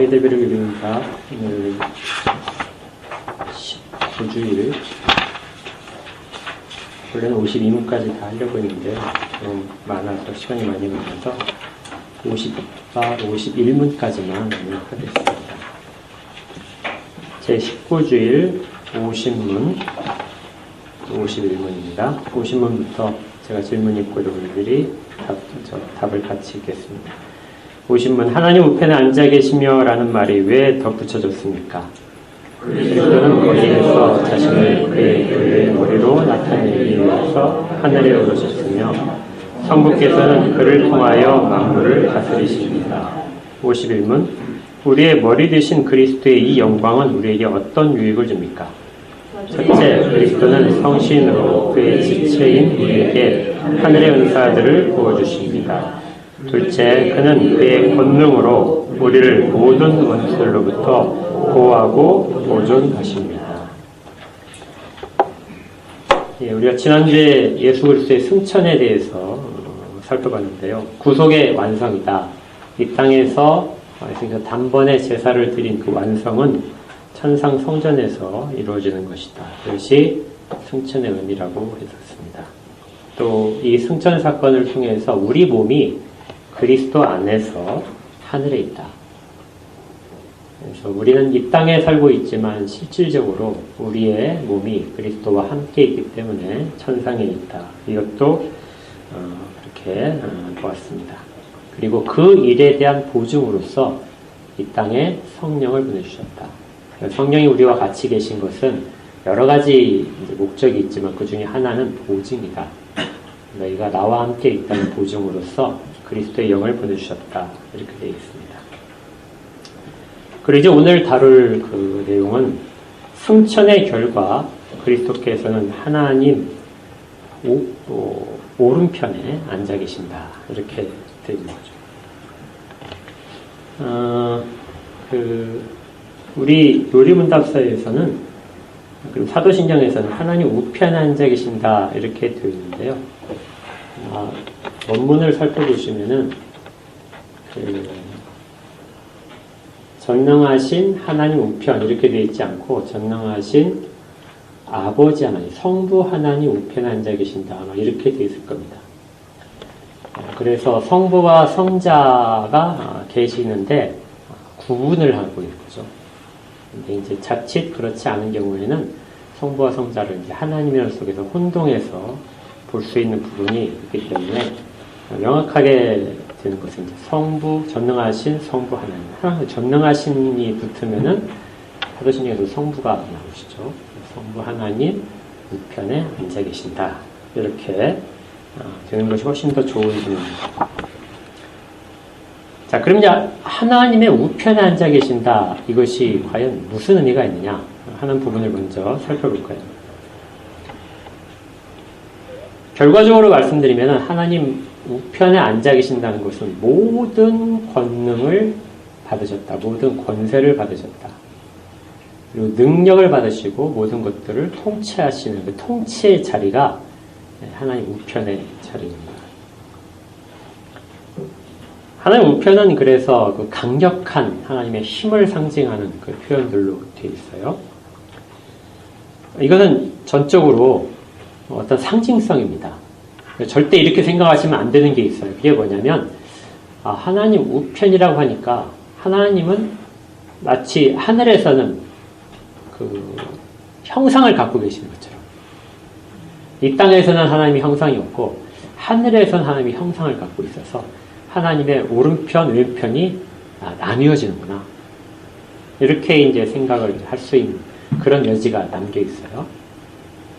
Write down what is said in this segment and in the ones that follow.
하이델베르그 유림사 오늘 19주일 원래는 52문까지 다 하려고 했는데 좀 많아서 시간이 많이 걸려서 51문까지만 오늘 하겠습니다. 제 19주일 50문 51문입니다. 50문부터 제가 질문 있고 여러분들이 답을 같이 읽겠습니다. 50문 하나님 우편에 앉아 계시며 라는 말이 왜 덧붙여졌습니까? 그리스도는 거기에서 자신을 그의 교회의 머리로 나타내기 위해서 하늘에 오르셨으며 성부께서는 그를 통하여 만물을 다스리십니다. 51문 우리의 머리 되신 그리스도의 이 영광은 우리에게 어떤 유익을 줍니까? 첫째, 그리스도는 성신으로 그의 지체인 우리에게 하늘의 은사들을 부어주십니다. 둘째, 그는 그의 권능으로 우리를 모든 원수들로부터 보호하고 보존하십니다. 우리가 지난주에 예수 그리스도의 승천에 대해서 살펴봤는데요. 구속의 완성이다. 이 땅에서 단번에 제사를 드린 그 완성은 천상 성전에서 이루어지는 것이다. 그것이 승천의 의미라고 했었습니다. 또 이 승천 사건을 통해서 우리 몸이 그리스도 안에서 하늘에 있다. 그래서 우리는 이 땅에 살고 있지만 실질적으로 우리의 몸이 그리스도와 함께 있기 때문에 천상에 있다. 이것도 그렇게 보았습니다. 그리고 그 일에 대한 보증으로서 이 땅에 성령을 보내주셨다. 성령이 우리와 같이 계신 것은 여러 가지 목적이 있지만 그 중에 하나는 보증이다. 너희가 나와 함께 있다는 보증으로서 그리스도의 영을 보내주셨다. 이렇게 되어 있습니다. 그리고 이제 오늘 다룰 그 내용은 승천의 결과 그리스도께서는 하나님 오른편에 앉아 계신다. 이렇게 되어 있는 거죠. 우리 요리문답서에서는 그리고 사도신경에서는 하나님 우편에 앉아 계신다. 이렇게 되어 있는데요. 원문을 살펴보시면은 전능하신 하나님 우편 이렇게 되어 있지 않고 전능하신 아버지 하나님, 성부 하나님 우편에 앉아 계신다. 이렇게 되어 있을 겁니다. 그래서 성부와 성자가 계시는데 구분을 하고 있죠. 근데 이제 자칫 그렇지 않은 경우에는 성부와 성자를 이제 하나님이라는 속에서 혼동해서 볼 수 있는 부분이 있기 때문에 명확하게 되는 것은 이제 성부, 전능하신 성부 하나님. 전능하신이 붙으면은 사도신경에도 성부가 나오시죠. 성부 하나님 우편에 앉아 계신다. 이렇게 되는 것이 훨씬 더 좋은 분입니다. 자, 그럼 이제 하나님의 우편에 앉아 계신다. 이것이 과연 무슨 의미가 있느냐 하는 부분을 먼저 살펴볼 거예요. 결과적으로 말씀드리면 하나님 우편에 앉아 계신다는 것은 모든 권능을 받으셨다. 모든 권세를 받으셨다. 그리고 능력을 받으시고 모든 것들을 통치하시는 그 통치의 자리가 하나님 우편의 자리입니다. 하나님 우편은 그래서 그 강력한 하나님의 힘을 상징하는 그 표현들로 되어 있어요. 이것은 전적으로 어떤 상징성입니다. 절대 이렇게 생각하시면 안 되는 게 있어요. 그게 뭐냐면 하나님 우편이라고 하니까 하나님은 마치 하늘에서는 그 형상을 갖고 계신 것처럼 이 땅에서는 하나님이 형상이 없고 하늘에서는 하나님이 형상을 갖고 있어서 하나님의 오른편, 왼편이 나뉘어지는구나. 이렇게 이제 생각을 할 수 있는 그런 여지가 담겨 있어요.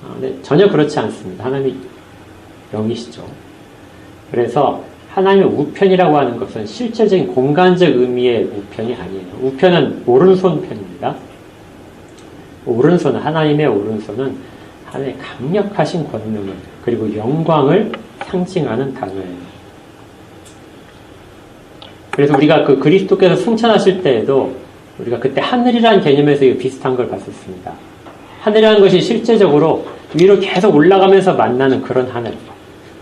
근데 전혀 그렇지 않습니다. 하나님이 영이시죠. 그래서 하나님의 우편이라고 하는 것은 실제적인 공간적 의미의 우편이 아니에요. 우편은 오른손 편입니다. 오른손은 하나님의 오른손은 하나님의 강력하신 권능을 그리고 영광을 상징하는 단어예요. 그래서 우리가 그 그리스도께서 승천하실 때에도 우리가 그때 하늘이라는 개념에서 비슷한 걸 봤었습니다. 하늘이라는 것이 실제적으로 위로 계속 올라가면서 만나는 그런 하늘,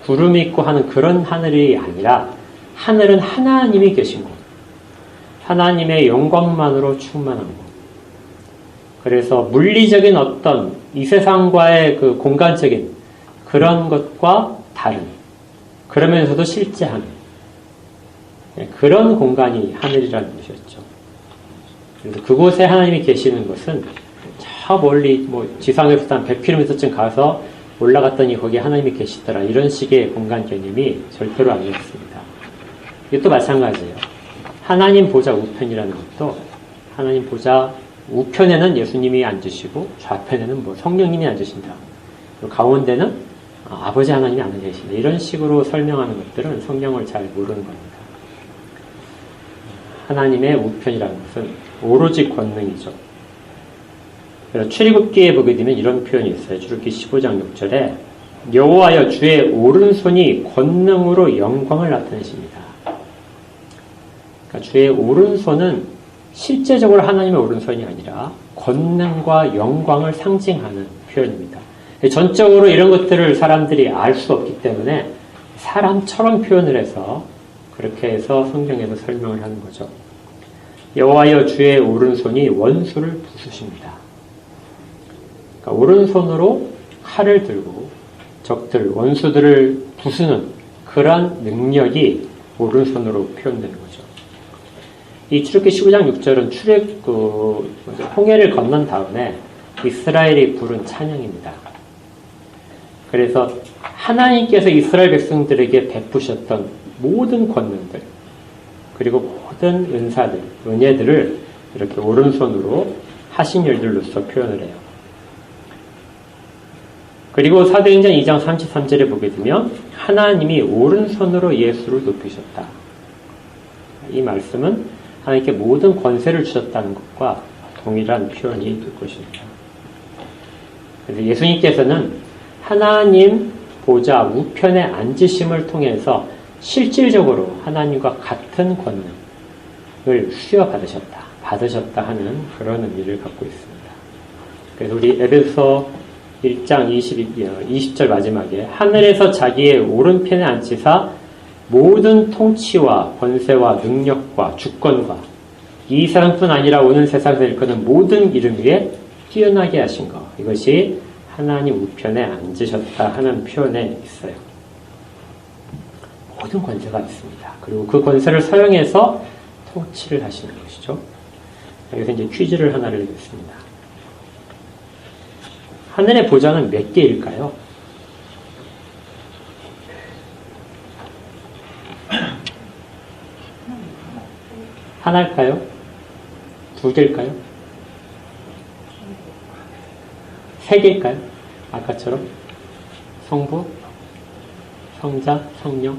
구름이 있고 하는 그런 하늘이 아니라 하늘은 하나님이 계신 곳, 하나님의 영광만으로 충만한 것. 그래서 물리적인 어떤 이 세상과의 그 공간적인 그런 것과 다른, 그러면서도 실제한 그런 공간이 하늘이라는 것이었죠. 그래서 그곳에 하나님이 계시는 것은 저 멀리 뭐 지상에서 한 100km쯤 가서 올라갔더니 거기에 하나님이 계시더라, 이런 식의 공간 개념이 절대로 아니었습니다. 이것도 마찬가지예요. 하나님 보좌 우편이라는 것도 하나님 보좌 우편에는 예수님이 앉으시고 좌편에는 뭐 성령님이 앉으신다, 그리고 가운데는 아버지 하나님이 앉아 계신다, 이런 식으로 설명하는 것들은 성경을 잘 모르는 겁니다. 하나님의 우편이라는 것은 오로지 권능이죠. 그래서 출애굽기에 보게 되면 이런 표현이 있어요. 출애굽기 15장 6절에 여호와여 주의 오른손이 권능으로 영광을 나타내십니다. 그러니까 주의 오른손은 실제적으로 하나님의 오른손이 아니라 권능과 영광을 상징하는 표현입니다. 전적으로 이런 것들을 사람들이 알 수 없기 때문에 사람처럼 표현을 해서 그렇게 해서 성경에서 설명을 하는 거죠. 여호와여 주의 오른손이 원수를 부수십니다. 그러니까 오른손으로 칼을 들고 적들, 원수들을 부수는 그런 능력이 오른손으로 표현되는 거죠. 이 출애굽기 15장 6절은 홍해를 건넌 다음에 이스라엘이 부른 찬양입니다. 그래서 하나님께서 이스라엘 백성들에게 베푸셨던 모든 권능들, 그리고 모든 은사들, 은혜들을 이렇게 오른손으로 하신 일들로서 표현을 해요. 그리고 사도행전 2장 33절에 보게 되면 하나님이 오른손으로 예수를 높이셨다. 이 말씀은 하나님께 모든 권세를 주셨다는 것과 동일한 표현이 될 것입니다. 그래서 예수님께서는 하나님 보좌 우편에 앉으심을 통해서 실질적으로 하나님과 같은 권능을 받으셨다 하는 그런 의미를 갖고 있습니다. 그래서 우리 에베소 1장 20절 마지막에 하늘에서 자기의 오른편에 앉히사 모든 통치와 권세와 능력과 주권과 이 세상뿐 아니라 오는 세상에서 일컫는 모든 이름 위에 뛰어나게 하신 것, 이것이 하나님 우편에 앉으셨다 하는 표현에 있어요. 모든 권세가 있습니다. 그리고 그 권세를 사용해서 통치를 하시는 것이죠. 여기서 이제 퀴즈를 하나를 내겠습니다. 하늘의 보좌는 몇 개일까요? 하나일까요? 두 개일까요? 세 개일까요? 아까처럼? 성부, 성자, 성령?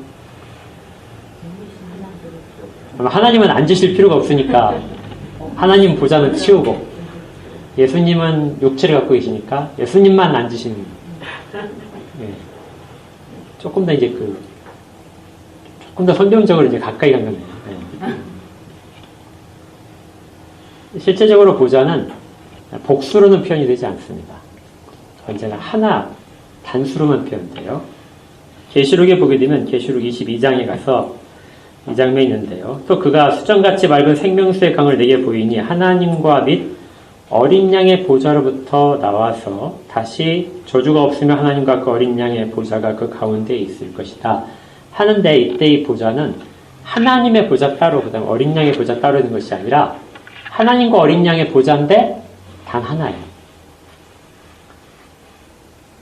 하나님은 앉으실 필요가 없으니까 하나님 보좌는 치우고, 예수님은 육체를 갖고 계시니까 예수님만 앉으시는, 조금 더 이제 조금 더 선정적으로 이제 가까이 간 거네요. 실제적으로 보좌는 복수로는 표현이 되지 않습니다. 언제나 하나, 단수로만 표현돼요. 계시록에 보게 되면 계시록 22장에 가서 이 장면이 있는데요. 또 그가 수정같이 맑은 생명수의 강을 내게 보이니 하나님과 및 어린 양의 보좌로부터 나와서 다시 저주가 없으며 하나님과 그 어린 양의 보좌가 그 가운데에 있을 것이다 하는데, 이때 이 보좌는 하나님의 보좌 따로 그 다음 어린 양의 보좌 따로 있는 것이 아니라 하나님과 어린 양의 보좌인데 단 하나예요.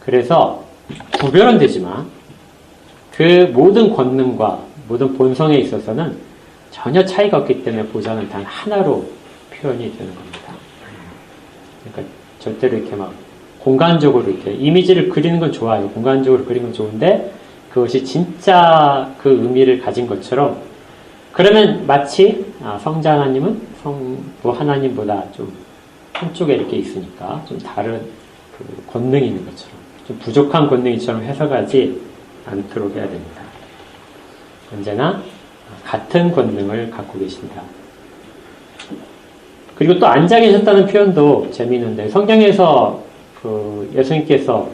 그래서 구별은 되지만 그 모든 권능과 모든 본성에 있어서는 전혀 차이가 없기 때문에 보좌는 단 하나로 표현이 되는 겁니다. 그러니까 절대로 이렇게 막 공간적으로 이렇게 이미지를 그리는 건 좋아요. 공간적으로 그리는 건 좋은데 그것이 진짜 그 의미를 가진 것처럼, 그러면 마치 성자 하나님은 성부 하나님보다 좀 한쪽에 이렇게 있으니까 좀 다른 그 권능이 있는 것처럼, 좀 부족한 권능이처럼 해석하지 않도록 해야 됩니다. 언제나 같은 권능을 갖고 계신다. 그리고 또 앉아 계셨다는 표현도 재미있는데, 성경에서 예수님께서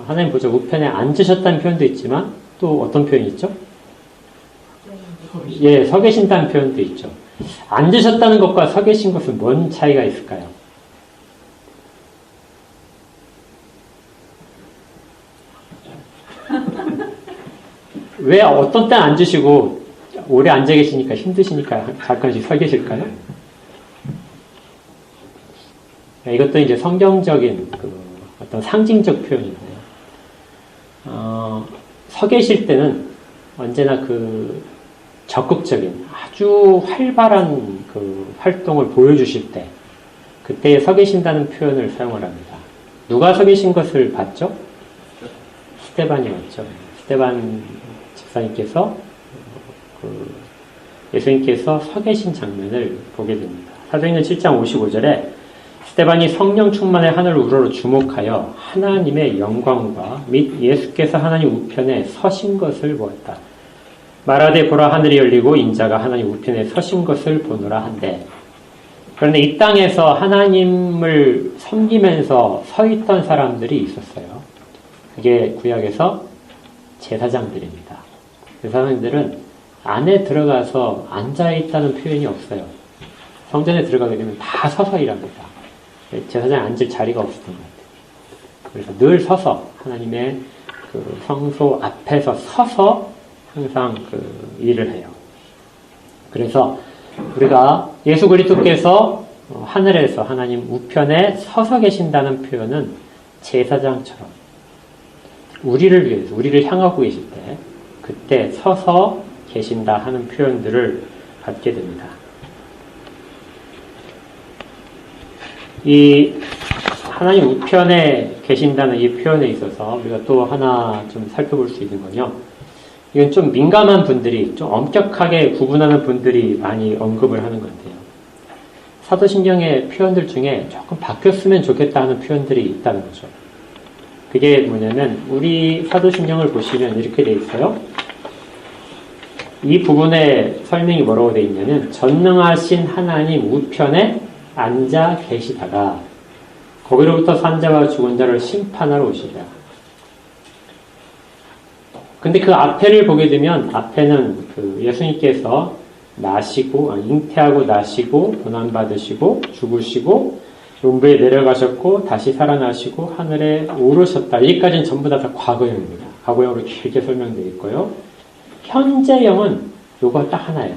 하나님 보좌 우편에 앉으셨다는 표현도 있지만 또 어떤 표현이 있죠? 서 계신다는 표현도 있죠. 앉으셨다는 것과 서 계신 것은 뭔 차이가 있을까요? 왜 어떤 때 앉으시고 오래 앉아 계시니까 힘드시니까 잠깐씩 서 계실까요? 이것도 이제 성경적인 어떤 상징적 표현인데요. 서 계실 때는 언제나 적극적인 아주 활발한 활동을 보여주실 때 그때에 서 계신다는 표현을 사용을 합니다. 누가 서 계신 것을 봤죠? 스데반이 왔죠. 스데반 집사님께서 예수님께서 서 계신 장면을 보게 됩니다. 사도행전 7장 55절에 스데반이 성령 충만의 하늘 우러러 주목하여 하나님의 영광과 및 예수께서 하나님 우편에 서신 것을 보았다. 말하되 보라 하늘이 열리고 인자가 하나님 우편에 서신 것을 보노라 한데, 그런데 이 땅에서 하나님을 섬기면서 서 있던 사람들이 있었어요. 그게 구약에서 제사장들입니다. 제사장들은 안에 들어가서 앉아있다는 표현이 없어요. 성전에 들어가게 되면 다 서서 일합니다. 제사장이 앉을 자리가 없었던 것 같아요. 그래서 늘 서서 하나님의 성소 앞에서 서서 항상 일을 해요. 그래서 우리가 예수 그리스도께서 하늘에서 하나님 우편에 서서 계신다는 표현은 제사장처럼 우리를 위해서, 우리를 향하고 계실 때 그때 서서 계신다 하는 표현들을 받게 됩니다. 이 하나님 우편에 계신다는 이 표현에 있어서 우리가 또 하나 좀 살펴볼 수 있는 건요. 이건 좀 민감한 분들이, 좀 엄격하게 구분하는 분들이 많이 언급을 하는 건데요. 사도신경의 표현들 중에 조금 바뀌었으면 좋겠다 하는 표현들이 있다는 거죠. 그게 뭐냐면 우리 사도신경을 보시면 이렇게 돼 있어요. 이 부분에 설명이 뭐라고 돼 있냐면 전능하신 하나님 우편에 앉아 계시다가 거기로부터 산자와 죽은 자를 심판하러 오시리라. 근데 그 앞에를 보게 되면 앞에는 예수님께서 잉태하고 나시고 고난받으시고 죽으시고 음부에 내려가셨고 다시 살아나시고 하늘에 오르셨다. 여기까지는 전부 다 과거형입니다. 과거형으로 길게 설명되어 있고요. 현재형은 요거 딱 하나예요.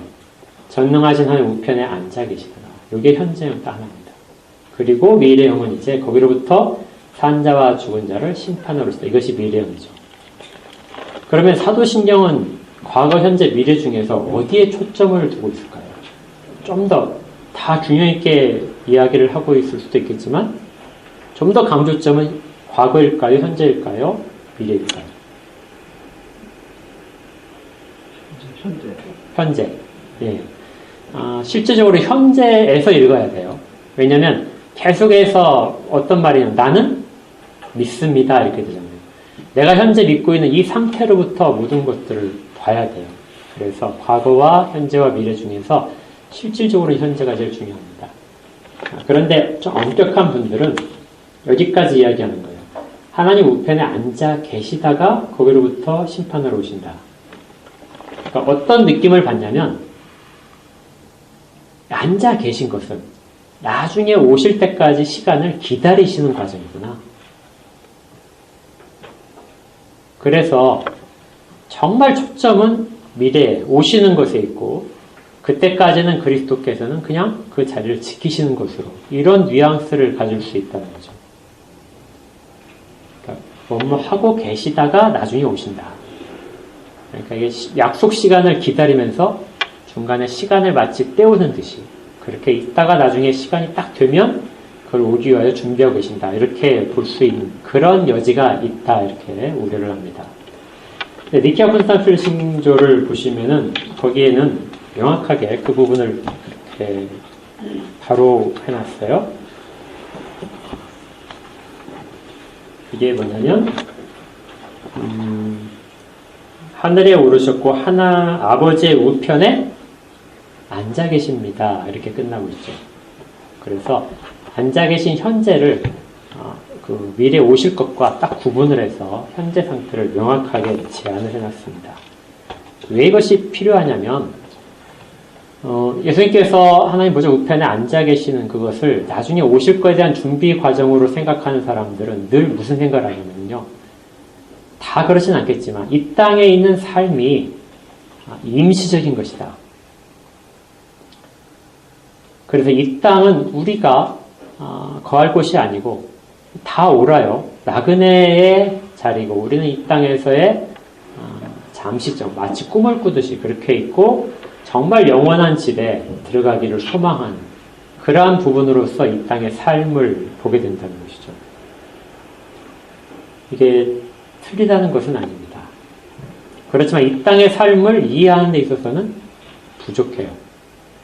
전능하신 하나님 우편에 앉아 계시더라. 요게 현재형 딱 하나입니다. 그리고 미래형은 이제 거기로부터 산자와 죽은 자를 심판하러 오시다. 이것이 미래형이죠. 그러면 사도신경은 과거, 현재, 미래 중에서 어디에 초점을 두고 있을까요? 좀 더 다 균형 있게 이야기를 하고 있을 수도 있겠지만 좀 더 강조점은 과거일까요? 현재일까요? 미래일까요? 현재. 예. 실제적으로 현재에서 읽어야 돼요. 왜냐하면 계속해서 어떤 말이냐면 나는 믿습니다 이렇게 되잖아요. 내가 현재 믿고 있는 이 상태로부터 모든 것들을 봐야 돼요. 그래서 과거와 현재와 미래 중에서 실질적으로 현재가 제일 중요합니다. 그런데 좀 엄격한 분들은 여기까지 이야기하는 거예요. 하나님 우편에 앉아 계시다가 거기로부터 심판하러 오신다. 그러니까 어떤 느낌을 받냐면 앉아 계신 것은 나중에 오실 때까지 시간을 기다리시는 과정이구나. 그래서 정말 초점은 미래에 오시는 것에 있고 그때까지는 그리스도께서는 그냥 그 자리를 지키시는 것으로 이런 뉘앙스를 가질 수 있다는 거죠. 그러니까 뭐뭐 하고 계시다가 나중에 오신다. 그러니까 이게 약속 시간을 기다리면서 중간에 시간을 마치 때우는 듯이 그렇게 있다가 나중에 시간이 딱 되면 그걸 오기 위하여 준비하고 계신다. 이렇게 볼 수 있는 그런 여지가 있다. 이렇게 우려를 합니다. 니케아 콘스탄티누스 신조를 보시면은 거기에는 명확하게 그 부분을 이렇게 바로 해놨어요. 이게 뭐냐면 하늘에 오르셨고 아버지의 우편에 앉아 계십니다. 이렇게 끝나고 있죠. 그래서 앉아 계신 현재를 그 미래에 오실 것과 딱 구분을 해서 현재 상태를 명확하게 제안을 해놨습니다. 왜 이것이 필요하냐면 예수님께서 하나님 보좌 우편에 앉아 계시는 그것을 나중에 오실 것에 대한 준비 과정으로 생각하는 사람들은 늘 무슨 생각을 하냐면요. 다 그렇진 않겠지만 이 땅에 있는 삶이 임시적인 것이다. 그래서 이 땅은 우리가 거할 곳이 아니고 다 오라요. 나그네의 자리고 우리는 이 땅에서의 잠시적 마치 꿈을 꾸듯이 그렇게 있고 정말 영원한 집에 들어가기를 소망하는 그러한 부분으로서 이 땅의 삶을 보게 된다는 것이죠. 이게 틀리다는 것은 아닙니다. 그렇지만 이 땅의 삶을 이해하는 데 있어서는 부족해요.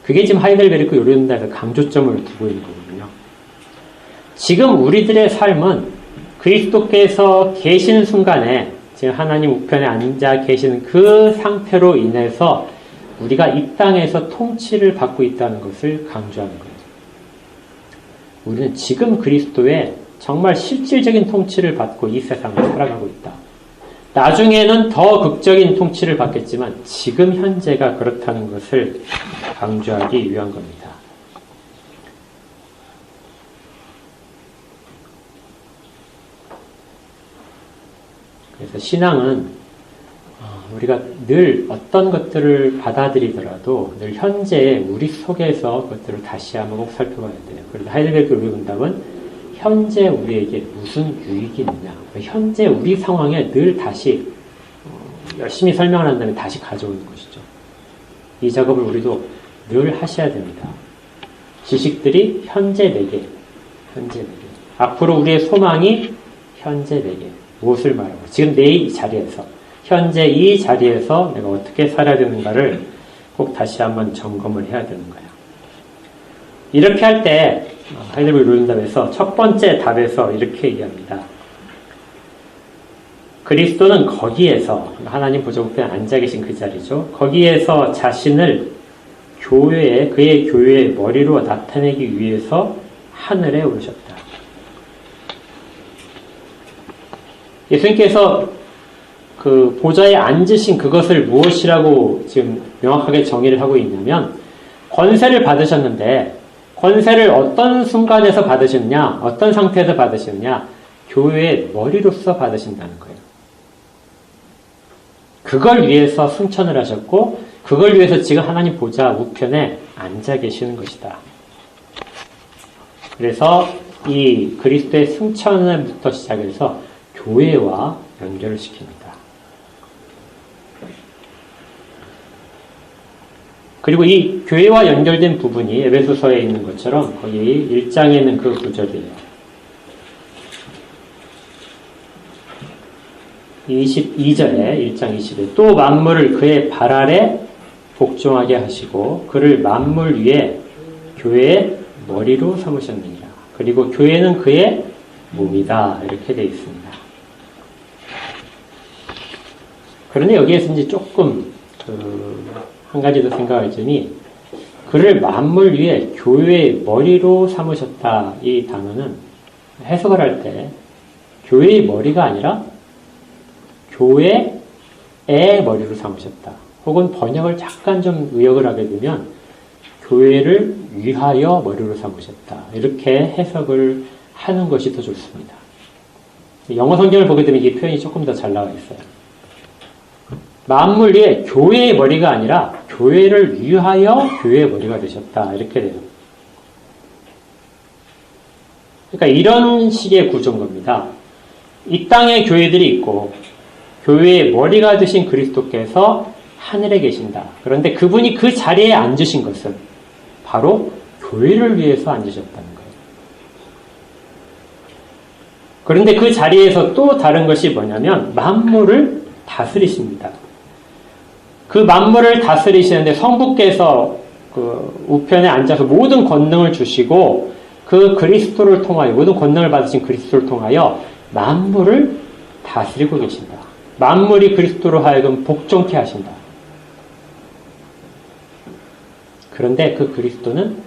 그게 지금 하이델베르크 요리연단에서 강조점을 두고 있는 거거든요. 지금 우리들의 삶은 그리스도께서 계시는 순간에 지금 하나님 우편에 앉아 계시는 그 상태로 인해서 우리가 이 땅에서 통치를 받고 있다는 것을 강조하는 거예요. 우리는 지금 그리스도의 정말 실질적인 통치를 받고 이 세상을 살아가고 있다. 나중에는 더 극적인 통치를 받겠지만 지금 현재가 그렇다는 것을 강조하기 위한 겁니다. 그래서 신앙은 우리가 늘 어떤 것들을 받아들이더라도 늘 현재 우리 속에서 그것들을 다시 한번 꼭 살펴봐야 돼요. 그래서 하이델베르크 요리문답은 현재 우리에게 무슨 유익이 있느냐, 현재 우리 상황에 늘 다시 열심히 설명을 한 다음에 다시 가져오는 것이죠. 이 작업을 우리도 늘 하셔야 됩니다. 지식들이 현재 내게, 앞으로 우리의 소망이 현재 내게 무엇을 말하고 지금 내 이 자리에서 현재 이 자리에서 내가 어떻게 살아야 되는가를 꼭 다시 한번 점검을 해야 되는 거예요. 이렇게 할 때 하이델베르크 요리문답에서 첫 번째 답에서 이렇게 얘기합니다. 그리스도는 거기에서 하나님 보좌 우편에 앉아 계신 그 자리죠. 거기에서 자신을 그의 교회의 머리로 나타내기 위해서 하늘에 오르셨다. 예수님께서 그 보좌에 앉으신 그것을 무엇이라고 지금 명확하게 정의를 하고 있냐면 권세를 받으셨는데 권세를 어떤 순간에서 받으셨냐, 어떤 상태에서 받으셨냐, 교회의 머리로서 받으신다는 거예요. 그걸 위해서 승천을 하셨고 그걸 위해서 지금 하나님 보좌 우편에 앉아 계시는 것이다. 그래서 이 그리스도의 승천부터 시작해서 교회와 연결을 시킵니다. 그리고 이 교회와 연결된 부분이 에베소서에 있는 것처럼 거기 1장에 있는 그 구절이에요. 22절에 1장 20에 또 만물을 그의 발 아래 복종하게 하시고 그를 만물 위에 교회의 머리로 삼으셨느니라. 그리고 교회는 그의 몸이다. 이렇게 되어 있습니다. 그런데 여기에서 이제 조금 한 가지 더 생각할 점이 그를 만물 위에 교회의 머리로 삼으셨다. 이 단어는 해석을 할 때 교회의 머리가 아니라 교회의 머리로 삼으셨다. 혹은 번역을 잠깐 좀 의역을 하게 되면 교회를 위하여 머리로 삼으셨다. 이렇게 해석을 하는 것이 더 좋습니다. 영어 성경을 보게 되면 이 표현이 조금 더 잘 나와 있어요. 만물 위에 교회의 머리가 아니라 교회를 위하여 교회의 머리가 되셨다. 이렇게 돼요. 그러니까 이런 식의 구조인 겁니다. 이 땅에 교회들이 있고 교회의 머리가 되신 그리스도께서 하늘에 계신다. 그런데 그분이 그 자리에 앉으신 것은 바로 교회를 위해서 앉으셨다는 거예요. 그런데 그 자리에서 또 다른 것이 뭐냐면 만물을 다스리십니다. 그 만물을 다스리시는데 성부께서 그 우편에 앉아서 모든 권능을 주시고 그 그리스도를 통하여 모든 권능을 받으신 그리스도를 통하여 만물을 다스리고 계신다. 만물이 그리스도로 하여금 복종케 하신다. 그런데 그 그리스도는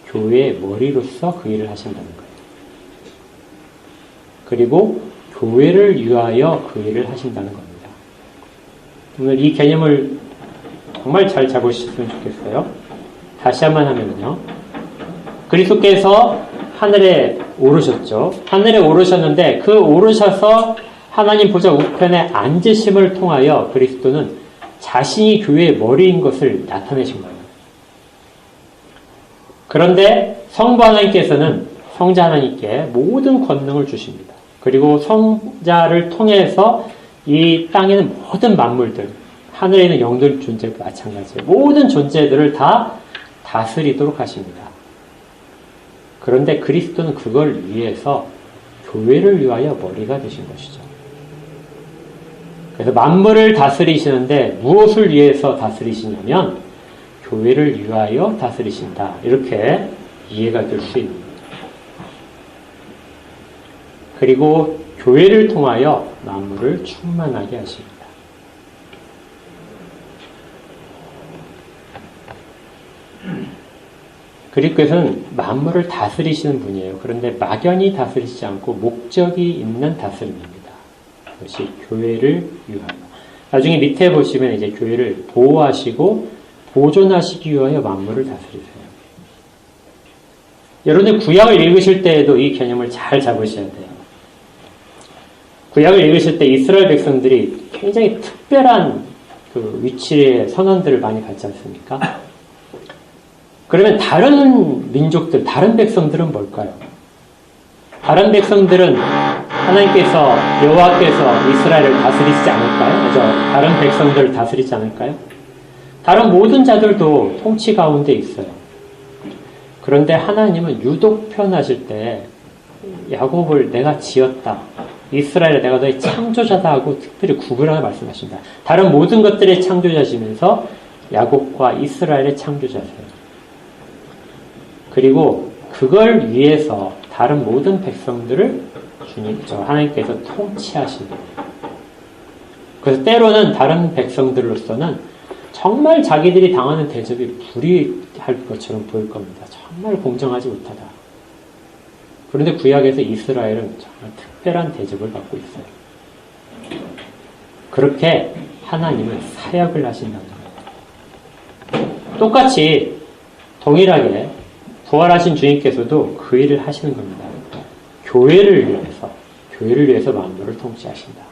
교회의 머리로서 그 일을 하신다는 거예요. 그리고 교회를 위하여 그 일을 하신다는 겁니다. 오늘 이 개념을 정말 잘 잡으셨으면 좋겠어요. 다시 한번 하면요. 그리스도께서 하늘에 오르셨죠. 하늘에 오르셨는데 그 오르셔서 하나님 보좌 우편에 앉으심을 통하여 그리스도는 자신이 교회의 머리인 것을 나타내신 거예요. 그런데 성부 하나님께서는 성자 하나님께 모든 권능을 주십니다. 그리고 성자를 통해서 이 땅에는 모든 만물들, 하늘에 있는 영들 존재도 마찬가지예요. 모든 존재들을 다 다스리도록 하십니다. 그런데 그리스도는 그걸 위해서 교회를 위하여 머리가 되신 것이죠. 그래서 만물을 다스리시는데 무엇을 위해서 다스리시냐면 교회를 위하여 다스리신다. 이렇게 이해가 될 수 있는 거예요. 그리고 교회를 통하여 만물을 충만하게 하십니다. 그리스도는 만물을 다스리시는 분이에요. 그런데 막연히 다스리시지 않고 목적이 있는 다스림입니다. 그것이 교회를 위하여. 나중에 밑에 보시면 이제 교회를 보호하시고 보존하시기 위하여 만물을 다스리세요. 여러분들 구약을 읽으실 때에도 이 개념을 잘 잡으셔야 돼요. 구약을 읽으실 때 이스라엘 백성들이 굉장히 특별한 그 위치의 선언들을 많이 받지 않습니까? 그러면 다른 민족들, 다른 백성들은 뭘까요? 다른 백성들은 하나님께서, 여호와께서 이스라엘을 다스리시지 않을까요? 그죠? 다른 백성들을 다스리지 않을까요? 다른 모든 자들도 통치 가운데 있어요. 그런데 하나님은 유독 표현하실 때 야곱을 내가 지었다. 이스라엘을 내가 너의 창조자다 하고 특별히 구분하여 말씀하십니다. 다른 모든 것들의 창조자시면서 야곱과 이스라엘의 창조자세요. 그리고 그걸 위해서 다른 모든 백성들을 하나님께서 통치하십니다. 그래서 때로는 다른 백성들로서는 정말 자기들이 당하는 대접이 불이할 것처럼 보일 겁니다. 정말 공정하지 못하다. 그런데 구약에서 이스라엘은 정말 특별한 대접을 받고 있어요. 그렇게 하나님은 사역을 하신다는 거예요. 똑같이 동일하게 부활하신 주님께서도 그 일을 하시는 겁니다. 교회를 위해서 만물을 통치하신다.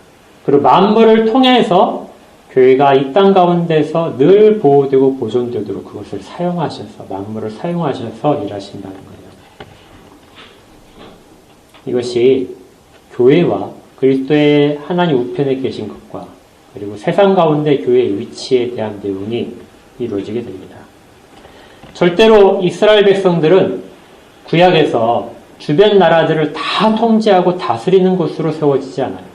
그리고 만물을 통해서 교회가 이 땅 가운데서 늘 보호되고 보존되도록 그것을 사용하셔서, 만물을 사용하셔서 일하신다는 거예요. 이것이 교회와 그리스도의 하나님 우편에 계신 것과 그리고 세상 가운데 교회의 위치에 대한 내용이 이루어지게 됩니다. 절대로 이스라엘 백성들은 구약에서 주변 나라들을 다 통제하고 다스리는 곳으로 세워지지 않아요.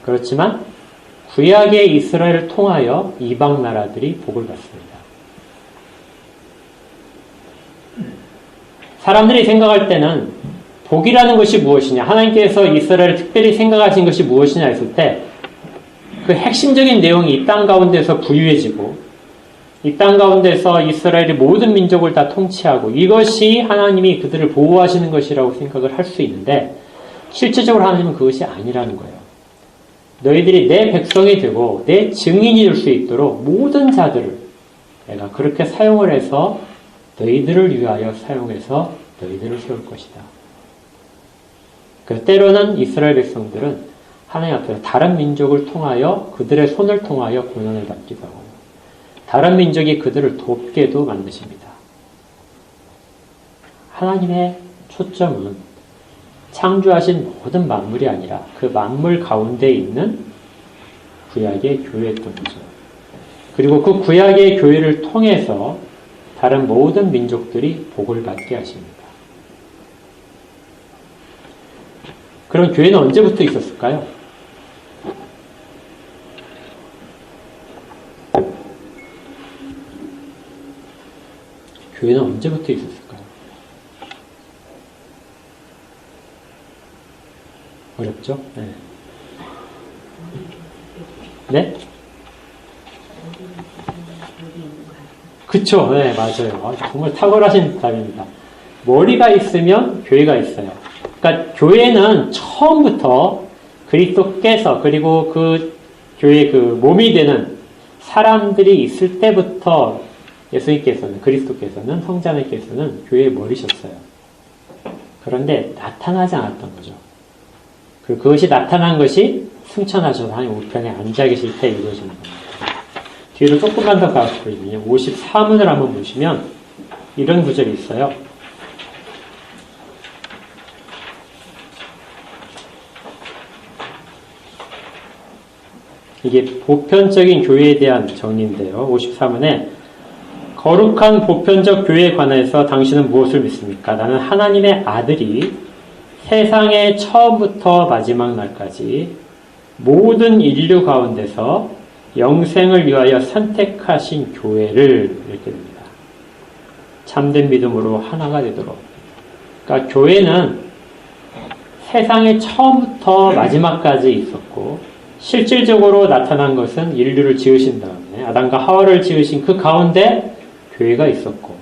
그렇지만 구약의 이스라엘을 통하여 이방 나라들이 복을 받습니다. 사람들이 생각할 때는 복이라는 것이 무엇이냐, 하나님께서 이스라엘을 특별히 생각하신 것이 무엇이냐 했을 때 그 핵심적인 내용이 이 땅 가운데서 부유해지고 이 땅 가운데서 이스라엘의 모든 민족을 다 통치하고 이것이 하나님이 그들을 보호하시는 것이라고 생각을 할 수 있는데 실제적으로 하나님은 그것이 아니라는 거예요. 너희들이 내 백성이 되고 내 증인이 될 수 있도록 모든 자들을 내가 그렇게 사용을 해서 너희들을 위하여 사용해서 너희들을 세울 것이다. 때로는 이스라엘 백성들은 하나님 앞에서 다른 민족을 통하여 그들의 손을 통하여 고난을 받기도 하고 다른 민족이 그들을 돕게도 만드십니다. 하나님의 초점은 창조하신 모든 만물이 아니라 그 만물 가운데 있는 구약의 교회였던 거죠. 그리고 그 구약의 교회를 통해서 다른 모든 민족들이 복을 받게 하십니다. 그럼 교회는 언제부터 있었을까요? 교회는 언제부터 있었을까요? 어렵죠? 네. 네? 그쵸? 네, 맞아요. 정말 탁월하신 답입니다. 머리가 있으면 교회가 있어요. 그러니까 교회는 처음부터 그리스도께서 그리고 그 교회의 그 몸이 되는 사람들이 있을 때부터 예수님께서는, 그리스도께서는, 성자님께서는 교회의 머리셨어요. 그런데 나타나지 않았던 거죠. 그리고 그것이 나타난 것이 승천하셔서 하나님 우편에 앉아 계실 때 이루어지는 겁니다. 뒤로 조금만 더 가보시면요. 54문을 한번 보시면 이런 구절이 있어요. 이게 보편적인 교회에 대한 정의인데요. 54문에 거룩한 보편적 교회에 관해서 당신은 무엇을 믿습니까? 나는 하나님의 아들이 세상의 처음부터 마지막 날까지 모든 인류 가운데서 영생을 위하여 선택하신 교회를 이렇게 됩니다. 참된 믿음으로 하나가 되도록. 그러니까 교회는 세상의 처음부터 마지막까지 있었고 실질적으로 나타난 것은 인류를 지으신 다음에 아담과 하와를 지으신 그 가운데 교회가 있었고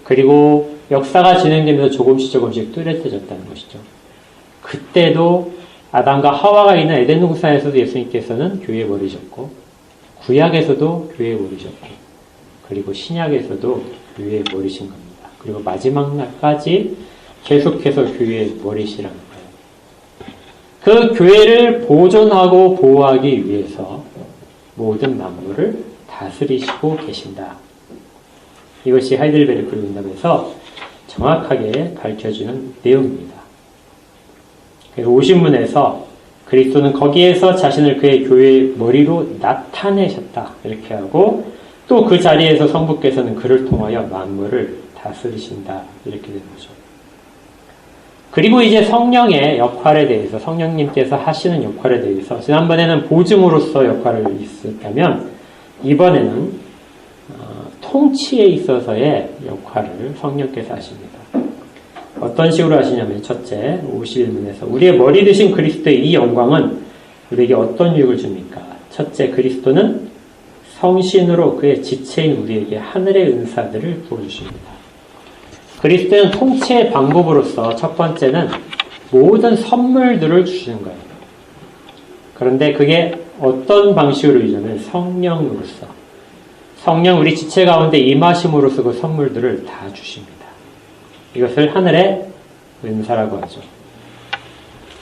그리고 역사가 진행되면서 조금씩 뚜렷해졌다는 것이죠. 그때도 아담과 하와가 있는 에덴 동산에서도 예수님께서는 교회에 머리셨고 구약에서도 교회에 머리셨고 그리고 신약에서도 교회에 머리신 겁니다. 그리고 마지막 날까지 계속해서 교회에 머리시라는 거예요. 그 교회를 보존하고 보호하기 위해서 모든 만물을 다스리시고 계신다. 이것이 하이델베르크 문답에서 정확하게 밝혀주는 내용입니다. 그래서 50문에서 그리스도는 거기에서 자신을 그의 교회의 머리로 나타내셨다. 이렇게 하고 또 그 자리에서 성부께서는 그를 통하여 만물을 다스리신다. 이렇게 되는 거죠. 그리고 이제 성령의 역할에 대해서 성령님께서 하시는 역할에 대해서 지난번에는 보증으로서 역할을 있었다면 이번에는 통치에 있어서의 역할을 성령께서 하십니다. 어떤 식으로 하시냐면 첫째 51문에서 우리의 머리 되신 그리스도의 이 영광은 우리에게 어떤 유익을 줍니까? 첫째 그리스도는 성신으로 그의 지체인 우리에게 하늘의 은사들을 부어주십니다. 그리스도는 통치의 방법으로서 첫 번째는 모든 선물들을 주시는 거예요. 그런데 그게 어떤 방식으로 이루어지냐면 성령으로서 성령 우리 지체 가운데 임하심으로써 그 선물들을 다 주십니다. 이것을 하늘의 은사라고 하죠.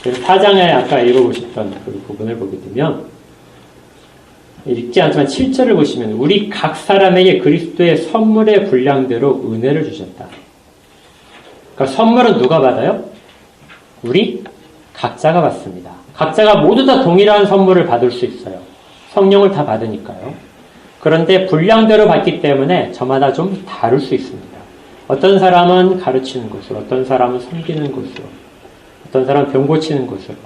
그래서 4장에 아까 읽어보셨던 그 부분을 보게 되면 읽지 않지만 7절을 보시면 우리 각 사람에게 그리스도의 선물의 분량대로 은혜를 주셨다. 그러니까 선물은 누가 받아요? 우리 각자가 받습니다. 각자가 모두 다 동일한 선물을 받을 수 있어요. 성령을 다 받으니까요. 그런데 분량대로 받기 때문에 저마다 좀 다를 수 있습니다. 어떤 사람은 가르치는 것으로, 어떤 사람은 섬기는 것으로, 어떤 사람은 병 고치는 것으로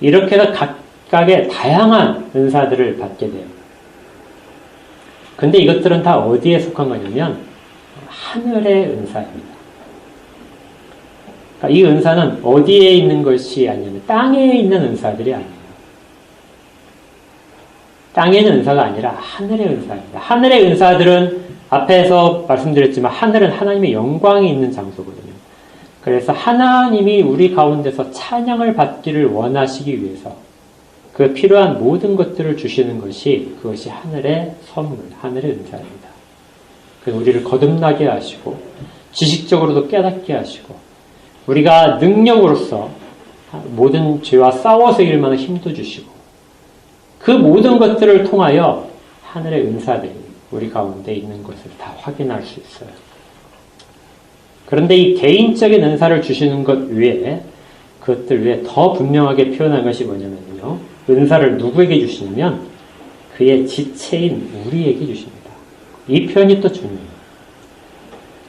이렇게 해서 각각의 다양한 은사들을 받게 돼요. 근데 이것들은 다 어디에 속한 거냐면 하늘의 은사입니다. 그러니까 이 은사는 어디에 있는 것이 아니냐면 땅에 있는 은사들이 아니에요. 땅에 있는 은사가 아니라 하늘의 은사입니다. 하늘의 은사들은 앞에서 말씀드렸지만 하늘은 하나님의 영광이 있는 장소거든요. 그래서 하나님이 우리 가운데서 찬양을 받기를 원하시기 위해서 그 필요한 모든 것들을 주시는 것이 그것이 하늘의 선물, 하늘의 은사입니다. 그래서 우리를 거듭나게 하시고 지식적으로도 깨닫게 하시고 우리가 능력으로서 모든 죄와 싸워서 이길 만한 힘도 주시고 그 모든 것들을 통하여 하늘의 은사들이 우리 가운데 있는 것을 다 확인할 수 있어요. 그런데 이 개인적인 은사를 주시는 것 외에 그것들 외에 더 분명하게 표현한 것이 뭐냐면요. 은사를 누구에게 주시냐면 그의 지체인 우리에게 주십니다. 이 표현이 또 중요해요.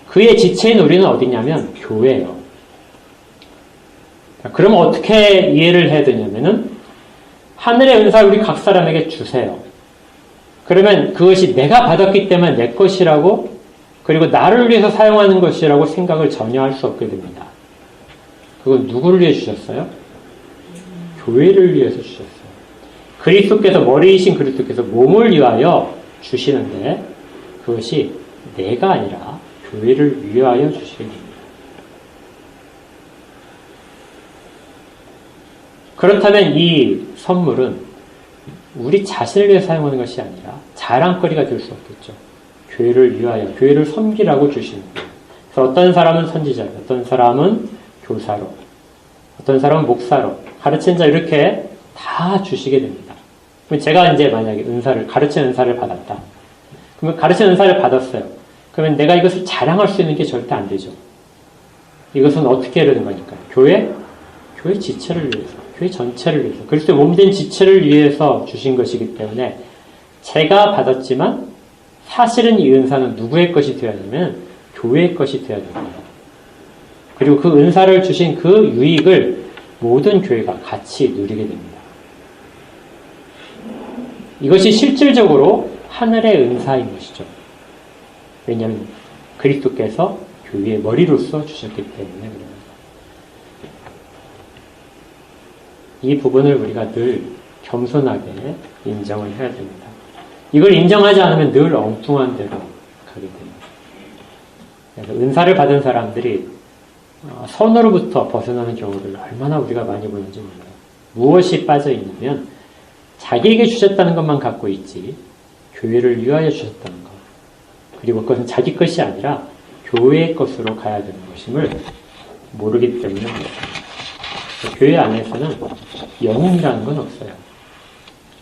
그의 지체인 우리는 어디냐면 교회예요. 그러면 어떻게 이해를 해야 되냐면은 하늘의 은사를 우리 각 사람에게 주세요. 그러면 그것이 내가 받았기 때문에 내 것이라고 그리고 나를 위해서 사용하는 것이라고 생각을 전혀 할 수 없게 됩니다. 그건 누구를 위해 주셨어요? 교회를 위해서 주셨어요. 그리스도께서 머리이신 그리스도께서 몸을 위하여 주시는데 그것이 내가 아니라 교회를 위하여 주시게 됩니다. 그렇다면 이 선물은 우리 자신을 위해 사용하는 것이 아니라 자랑거리가 될 수 없겠죠. 교회를 위하여, 교회를 섬기라고 주시는 거예요. 그래서 어떤 사람은 선지자로, 어떤 사람은 교사로, 어떤 사람은 목사로, 가르치는 자 이렇게 다 주시게 됩니다. 그럼 제가 이제 만약에 가르치는 은사를 받았다. 그러면 가르치는 은사를 받았어요. 그러면 내가 이것을 자랑할 수 있는 게 절대 안 되죠. 이것은 어떻게 하려는 거니까? 교회 지체를 위해서, 교회 전체를 위해서, 그리스도의 몸된 지체를 위해서 주신 것이기 때문에 제가 받았지만 사실은 이 은사는 누구의 것이 되어야 되냐면 교회의 것이 되어야 됩니다. 그리고 그 은사를 주신 그 유익을 모든 교회가 같이 누리게 됩니다. 이것이 실질적으로 하늘의 은사인 것이죠. 왜냐하면 그리스도께서 교회의 머리로서 주셨기 때문에 그래요. 이 부분을 우리가 늘 겸손하게 인정을 해야 됩니다. 이걸 인정하지 않으면 늘 엉뚱한 데로 가게 됩니다. 그래서 은사를 받은 사람들이 선으로부터 벗어나는 경우를 얼마나 우리가 많이 보는지 몰라요. 무엇이 빠져 있냐면 자기에게 주셨다는 것만 갖고 있지 교회를 위하여 주셨다는 것, 그리고 그것은 자기 것이 아니라 교회의 것으로 가야 되는 것임을 모르기 때문에 그렇습니다. 교회 안에서는 영웅이라는 건 없어요.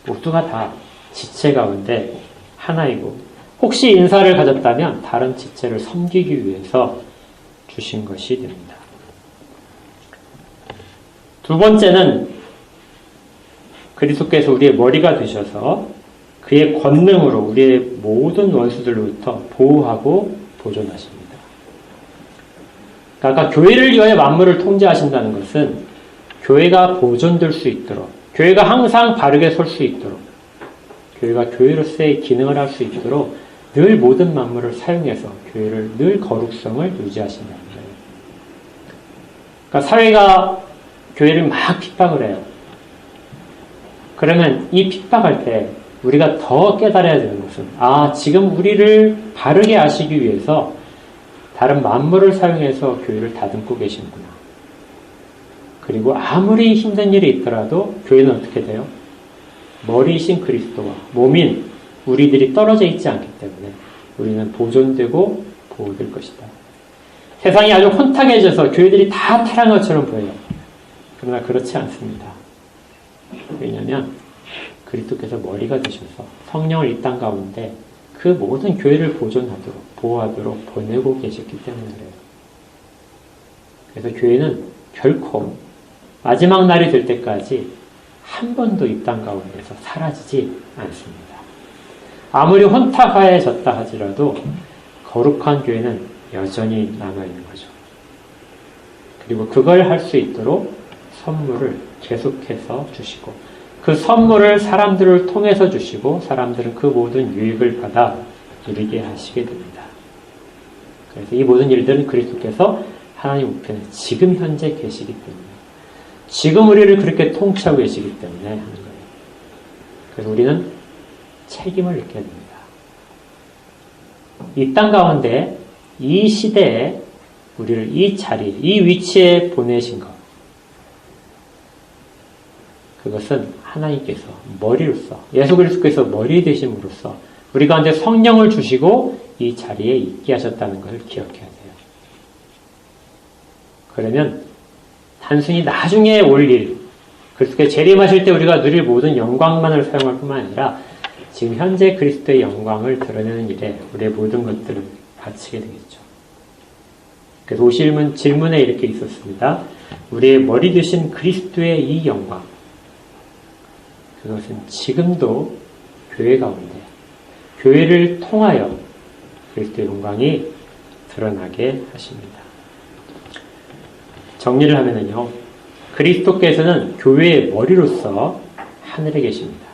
모두가 다 지체 가운데 하나이고, 혹시 인사를 가졌다면 다른 지체를 섬기기 위해서 주신 것이 됩니다. 두 번째는 그리스도께서 우리의 머리가 되셔서 그의 권능으로 우리의 모든 원수들로부터 보호하고 보존하십니다. 아까 교회를 위하여 만물을 통제하신다는 것은 교회가 보존될 수 있도록, 교회가 항상 바르게 설 수 있도록, 교회가 교회로서의 기능을 할 수 있도록 늘 모든 만물을 사용해서 교회를 늘 거룩성을 유지하신다는 거예요. 그러니까 사회가 교회를 막 핍박을 해요. 그러면 이 핍박할 때 우리가 더 깨달아야 되는 것은, 지금 우리를 바르게 하시기 위해서 다른 만물을 사용해서 교회를 다듬고 계시는구나. 그리고 아무리 힘든 일이 있더라도 교회는 어떻게 돼요? 머리이신 그리스도와 몸인 우리들이 떨어져 있지 않기 때문에 우리는 보존되고 보호될 것이다. 세상이 아주 혼탁해져서 교회들이 다 타락한 것처럼 보여요. 그러나 그렇지 않습니다. 왜냐하면 그리스도께서 머리가 되셔서 성령을 이 땅 가운데 그 모든 교회를 보존하도록, 보호하도록 보내고 계셨기 때문에 그래요. 그래서 교회는 결코 마지막 날이 될 때까지 한 번도 이 땅 가운데서 사라지지 않습니다. 아무리 혼탁해졌다 하더라도 거룩한 교회는 여전히 남아있는 거죠. 그리고 그걸 할 수 있도록 선물을 계속해서 주시고, 그 선물을 사람들을 통해서 주시고, 사람들은 그 모든 유익을 받아 누리게 하시게 됩니다. 그래서 이 모든 일들은 그리스도께서 하나님 우편에 지금 현재 계시기 때문에, 지금 우리를 그렇게 통치하고 계시기 때문에 하는 거예요. 그래서 우리는 책임을 느껴야 됩니다. 이 땅 가운데 이 시대에 우리를 이 자리, 이 위치에 보내신 것, 그것은 하나님께서 머리로서, 예수 그리스도께서 머리 되심으로써 우리 가운데 성령을 주시고 이 자리에 있게 하셨다는 것을 기억해야 돼요. 그러면 단순히 나중에 올 일, 그리스도께 재림하실 때 우리가 누릴 모든 영광만을 사용할 뿐만 아니라 지금 현재 그리스도의 영광을 드러내는 일에 우리의 모든 것들을 바치게 되겠죠. 그래서 오실 질문에 이렇게 있었습니다. 우리의 머리 되신 그리스도의 이 영광, 그것은 지금도 교회 가운데, 교회를 통하여 그리스도의 영광이 드러나게 하십니다. 정리를 하면은요, 그리스도께서는 교회의 머리로서 하늘에 계십니다.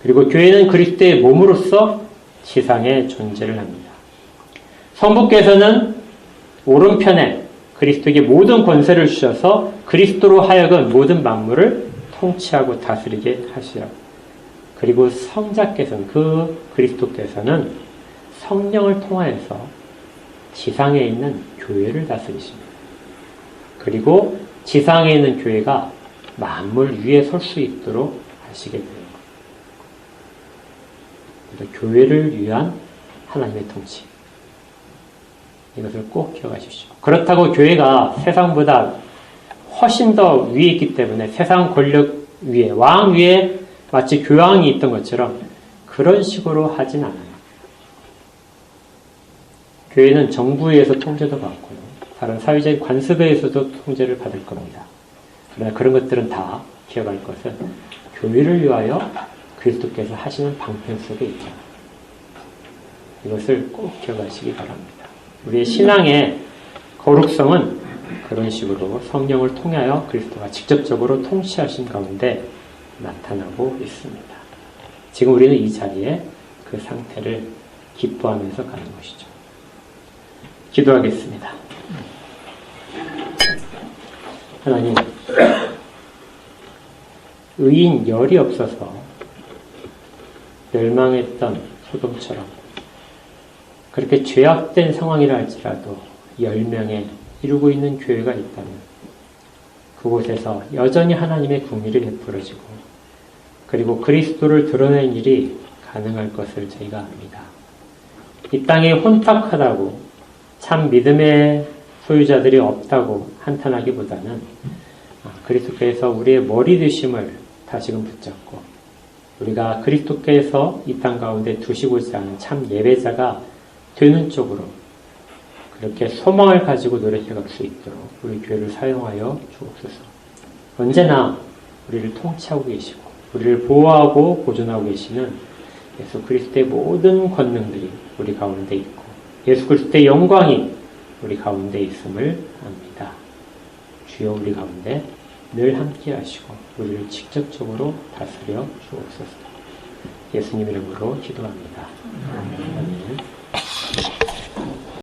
그리고 교회는 그리스도의 몸으로서 지상에 존재를 합니다. 성부께서는 오른편에 그리스도에게 모든 권세를 주셔서 그리스도로 하여금 모든 만물을 통치하고 다스리게 하시라. 그리고 성자께서는, 그리스도께서는 성령을 통하여서 지상에 있는 교회를 다스리십니다. 그리고 지상에 있는 교회가 만물 위에 설 수 있도록 하시게 돼요. 그래서 교회를 위한 하나님의 통치. 이것을 꼭 기억하십시오. 그렇다고 교회가 세상보다 훨씬 더 위에 있기 때문에 세상 권력 위에, 왕 위에 마치 교황이 있던 것처럼 그런 식으로 하진 않아요. 교회는 정부에서 통제도 받고요. 다른 사회적인 관습에서도 통제를 받을 겁니다. 그러나 그런 것들은 다 기억할 것은 교회를 위하여 그리스도께서 하시는 방편 속에 있다. 이것을 꼭 기억하시기 바랍니다. 우리의 신앙의 거룩성은 그런 식으로 성령을 통하여 그리스도가 직접적으로 통치하신 가운데 나타나고 있습니다. 지금 우리는 이 자리에 그 상태를 기뻐하면서 가는 것이죠. 기도하겠습니다. 하나님, 의인 열이 없어서 멸망했던 소돔처럼 그렇게 죄악된 상황이라 할지라도 10명에 이루고 있는 교회가 있다면 그곳에서 여전히 하나님의 궁리를 베풀어지고 그리고 그리스도를 드러낸 일이 가능할 것을 저희가 압니다. 이 땅이 혼탁하다고 참 믿음의 소유자들이 없다고 한탄하기보다는 그리스도께서 우리의 머리 되심을 다시금 붙잡고 우리가 그리스도께서 이 땅 가운데 두시고자 하는 참 예배자가 되는 쪽으로 그렇게 소망을 가지고 노력해갈 수 있도록 우리 교회를 사용하여 주옵소서. 언제나 우리를 통치하고 계시고 우리를 보호하고 보존하고 계시는 예수 그리스도의 모든 권능들이 우리 가운데 있고 예수 그리스도의 영광이 우리 가운데 있음을 압니다. 주여 우리 가운데 늘 함께 하시고 우리를 직접적으로 다스려 주옵소서. 예수님 이름으로 기도합니다. 아멘.